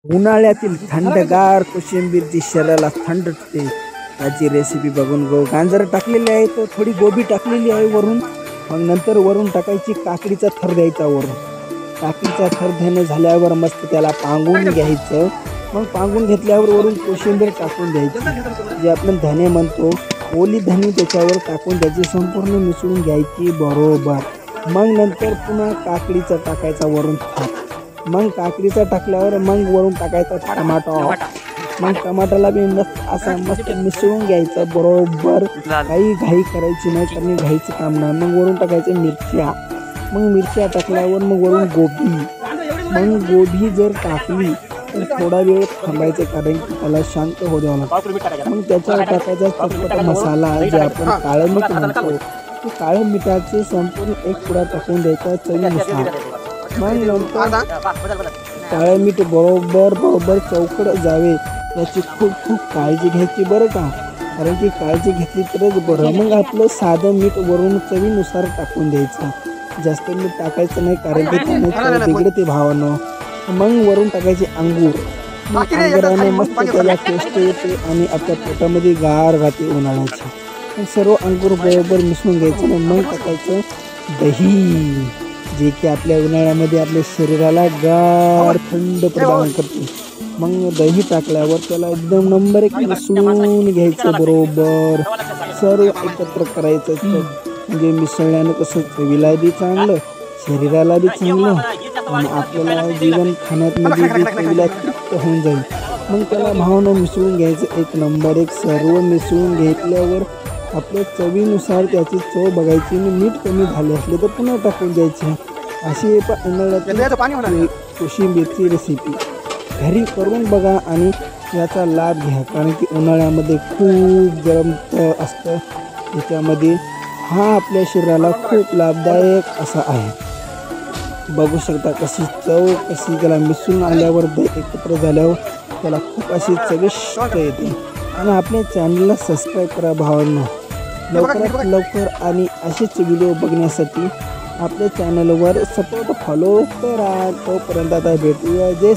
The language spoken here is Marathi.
उन्हाळ्यातील थंडगार कोशिंबीर जी शरीराला थंड ठेवते त्याची रेसिपी बघून गाजर टाकलेली आहे, तर थोडी गोबी टाकलेली आहे वरून. मग नंतर वरून टाकायची काकडीचा थर द्यायचा वरून. काकडीचा थर देणं झाल्यावर मस्त त्याला पांगून घ्यायचं. मग पांगून घेतल्यावर वरून कोशिंबीर टाकून द्यायची, जे आपण धने म्हणतो, ओली धने त्याच्यावर टाकून त्याची संपूर्ण मिसळून घ्यायची बरोबर. मग नंतर पुन्हा काकडीचा टाकायचा वरून थर. मग काकडीचा टाकल्यावर मग वरून टाकायचा टमाटो. मग टमाटाला बी मस्त मिसळून घ्यायचं बरोबर. काही घाई करायची नाही, कारण घाईचं काम नाही. मग वरून टाकायचं मिरच्या. मग मिरच्या टाकल्यावर मग वरून गोबी. मग गोबी जर टाकली तर थोडा वेळ थांबायचं, कारण की त्याला शांत होऊ द्यावं लागतं. मग त्याच्यावर टाकायचा चटपटा मसाला, जे आपण काळं मीठ म्हणतो. ते काळं मिठाचे संपूर्ण एक पुडा टाकून द्यायचा चवीनुसार. मग नंतर काळं मीठ बरोबर चौकड जावे याची खूप काळजी घ्यायची बरं का, कारण की काळजी घेतली तरच बरं. मग आपलं साधं मीठ वरून चवीनुसार टाकून द्यायचं, जास्त मीठ टाकायचं नाही, कारण की त्याने चव बिघडते भावानं. मग वरून टाकायचे अंगूर. मग अंगुराने मस्त त्याला टेस्ट येते आणि आपल्या पोटामध्ये गार राहते उन्हाळ्याची. मग सर्व अंगूर बरोबर मिसळून घ्यायचं. मग टाकायचं दही, जे की आपल्या उन्हाळ्यामध्ये आपल्या शरीराला गार थंड प्रदान करते. मग दही टाकल्यावर त्याला एकदम नंबर एक मिसळून घ्यायचं बरोबर. सर्व एकत्र करायचं, म्हणजे मिसळल्यानं कसं चवीला बी चांगलं, शरीराला बी चांगलं, आणि आपल्याला जीवन खाण्यामध्ये बी चवीला तृप्त होऊन जाईल. मग त्याला भावनं मिसळून घ्यायचं एक नंबर एक. सर्व मिसळून घेतल्यावर आपल्या चवीनुसार त्याची चव बघायची, आणि मीठ कमी झाले असले तर पुन्हा टाकून द्यायचे. अशी उन्हाळ्याची कोशिंबीरची रेसिपी घरी करून बघा आणि याचा लाभ घ्या, कारण की उन्हाळ्यामध्ये खूप गरम असतं. त्याच्यामध्ये हा आपल्या शरीराला खूप लाभदायक असा आहे. बघू शकता कशी चव, कशी त्याला मिसळून आल्यावर एकत्र झाल्यावर त्याला खूप अशी चविष्ट येते. आणि आपल्या चॅनलला सबस्क्राईब करा भावांनो, लवकरात लवकर. आणि असेच व्हिडिओ बघण्यासाठी आपल्या चॅनलवर सपोर्ट फॉलो करा. तोपर्यंत आता भेटूया. जय